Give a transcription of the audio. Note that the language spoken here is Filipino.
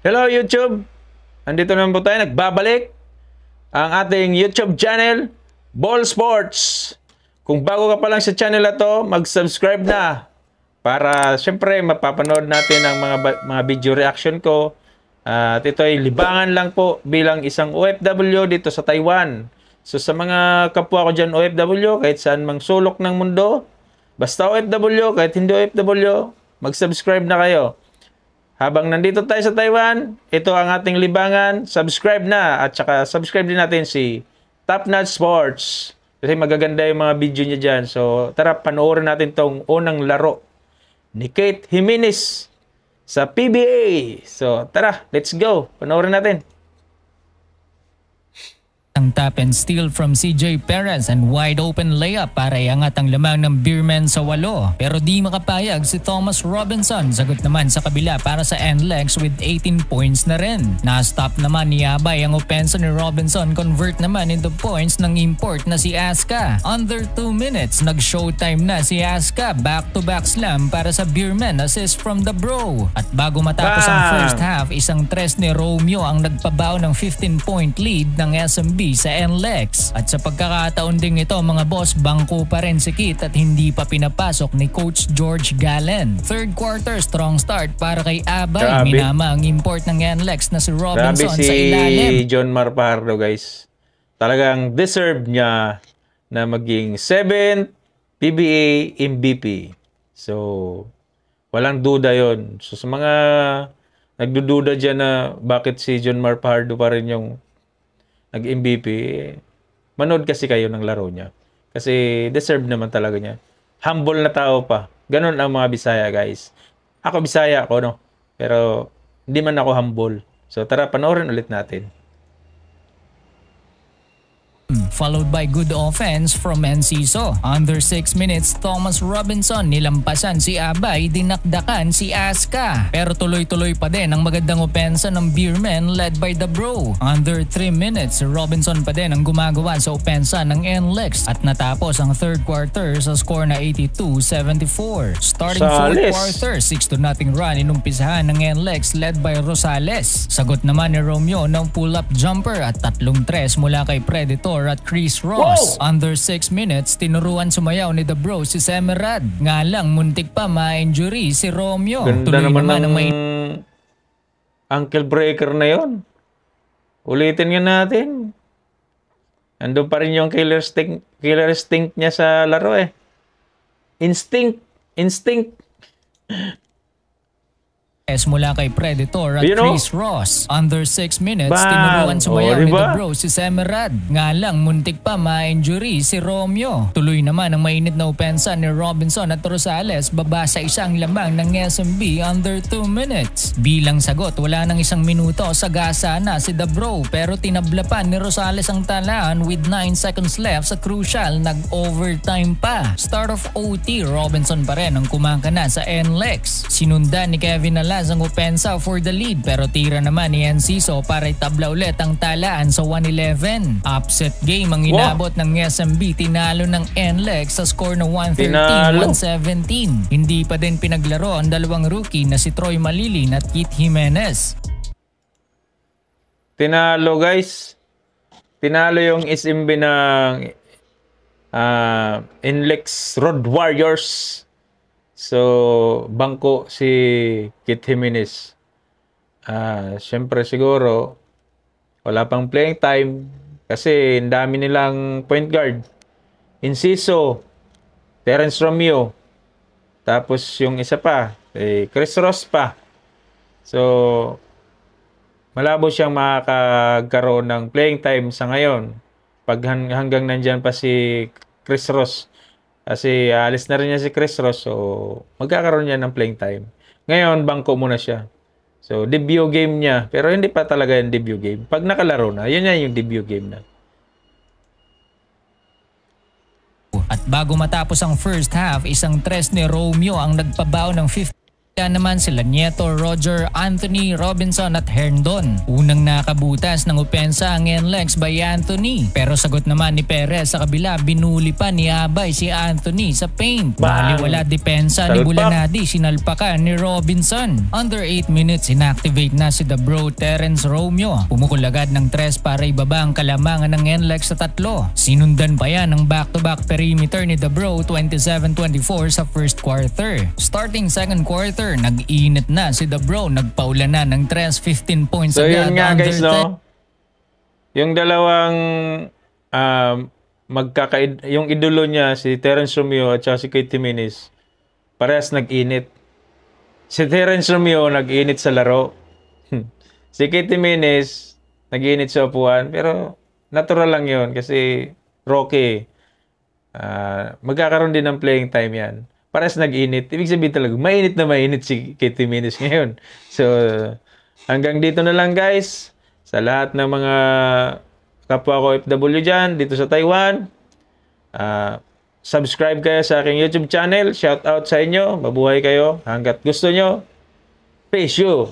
Hello YouTube! Andito naman po tayo, nagbabalik ang ating YouTube channel, Ball Sports. Kung bago ka pa lang sa channel na to, mag-subscribe na para syempre mapapanood natin ang mga video reaction ko. At ito ay libangan lang po bilang isang OFW dito sa Taiwan. So sa mga kapwa ko dyan OFW, kahit saan mang sulok ng mundo, basta OFW, kahit hindi OFW, mag-subscribe na kayo. Habang nandito tayo sa Taiwan, ito ang ating libangan. Subscribe na at saka subscribe din natin si Top Notch Sports. Kasi magaganda yung mga video niya dyan. So tara, panoorin natin tong unang laro ni Kate Jimenez sa PBA. So tara, let's go. Panoorin natin. Ang tap and steal from CJ Perez and wide open layup para iangat ang lamang ng Beermen sa 8. Pero di makapayag si Thomas Robinson. Sagot naman sa kabila para sa NLEX with 18 points na rin. Na-stop naman ni Abay ang opensa ni Robinson, convert naman into points ng import na si Aska. Under 2 minutes, nag-showtime na si Aska. Back-to-back slam para sa Beermen, assist from the bro. At bago matapos ang first half, isang tres ni Romeo ang nagpabaw ng 15-point lead ng SMB sa NLEX. At sa pagkakataon ding ito mga boss, bangko pa rin si Kit at hindi pa pinapasok ni Coach George Gallen. Third quarter, strong start para kay Abay. Minama ang import ng NLEX na si Robinson sa ilalim. Si John Mar Pardo guys. Talagang deserve niya na maging 7th PBA MVP. So, walang duda yon. So, sa mga nagdududa dyan na bakit si John Mar Pardo pa rin yung nag-MVP, manood kasi kayo ng laro niya. Kasi deserve naman talaga niya. Humble na tao pa. Ganon ang mga Bisaya, guys. Ako Bisaya ako, no? Pero hindi man ako humble. So tara, panoorin ulit natin. Followed by good offense from Enciso. Under 6 minutes, Thomas Robinson nilampasan si Abay, dinakdakan si Aska. Pero tuloy-tuloy pa din ang magandang opensa ng Beermen led by the bro. Under 3 minutes, Robinson pa din ang gumagawa sa opensa ng NLEX at natapos ang third quarter sa score na 82-74. Starting fourth quarter, 6-0 run inumpisahan ng NLEX led by Rosales. Sagot naman ni Romeo ng pull-up jumper at 3-3 mula kay Predator at Chris Ross. Whoa! Under 6 minutes, tinuruan sumayaw ni The Bro si Semerad. Nga lang, muntik pa ma-injury si Romeo. Ganda Tuloy naman ng ankle breaker na yon. Ulitin nga natin. Andun pa rin yung killer instinct niya sa laro eh. Instinct. Mula kay Predator at Chris Ross. Under 6 minutes, tinuruan sumayaw ni The Bro si Semerad. Nga lang, muntik pa ma-injury si Romeo. Tuloy naman ang mainit na opensa ni Robinson at Rosales baba sa isang lamang ng SMB under 2 minutes. Bilang sagot, wala nang 1 minuto, sagasa na si The Bro pero tinabla pa ni Rosales ang talaan with 9 seconds left sa crucial, nag-overtime pa. Start of OT, Robinson pa rin ang kumakana sa NLEX. Sinundan ni Kevin Alas ang opensa for the lead pero tira naman ni Enciso para itabla ulit ang talaan sa 1-11. Upset game ang inabot ng SMB, tinalo ng NLEX sa score na 113-117. Hindi pa din pinaglaro ang dalawang rookie na si Troy Malilin at Kit Jimenez. Tinalo guys. Tinalo yung SMB ng NLEX Road Warriors. So, bangko si Kit Jimenez. Siyempre siguro, wala pang playing time kasi ang dami nilang point guard. Enciso, Terence Romeo, tapos yung isa pa, Chris Ross pa. So, malabo siyang makakaroon ng playing time sa ngayon pag hanggang nandyan pa si Chris Ross. Kasi alis na rin niya si Chris Ross, so magkakaroon niya ng playing time. Ngayon, bangko muna siya. So, debut game niya. Pero hindi pa talaga yung debut game. Pag nakalaro na, yun yung debut game na. At bago matapos ang first half, isang tres ni Romeo ang nagpabaw ng 15 naman sila Nieto, Roger, Anthony, Robinson at Herndon. Unang nakabutas ng opensa ang NLEX by Anthony. Pero sagot naman ni Perez sa kabila, binuli pa ni Abay si Anthony sa paint. Bali wala depensa ni Bulanadi, sinalpakan ni Robinson. Under 8 minutes, inactivate na si The Bro Terence Romeo. Pumukol agad ng 3 para ibaba ang kalamangan ng NLEX sa 3. Sinundan pa yan ng back-to-back perimeter ni The Bro 27-24 sa first quarter. Starting second quarter, nag-init na si The Bro, nagpaula na ng 15 points So agad. yun nga guys, no? Yung dalawang yung idolo niya, si Terence Romeo at saka si Kate Jimenez, parehas nag-init. Si Terence Romeo nag-init sa laro. Si Kate Jimenez nag-init sa upuan, pero natural lang yun kasi Rocky, magkakaroon din ng playing time yan. Parehas nag-init. Ibig sabihin talaga, mainit na mainit si Kate Jimenez ngayon. So, hanggang dito na lang guys. Sa lahat ng mga kapwa ko FW dyan, dito sa Taiwan, subscribe kayo sa aking YouTube channel. Shout out sa inyo. Mabuhay kayo. Hanggat gusto nyo. Peace you.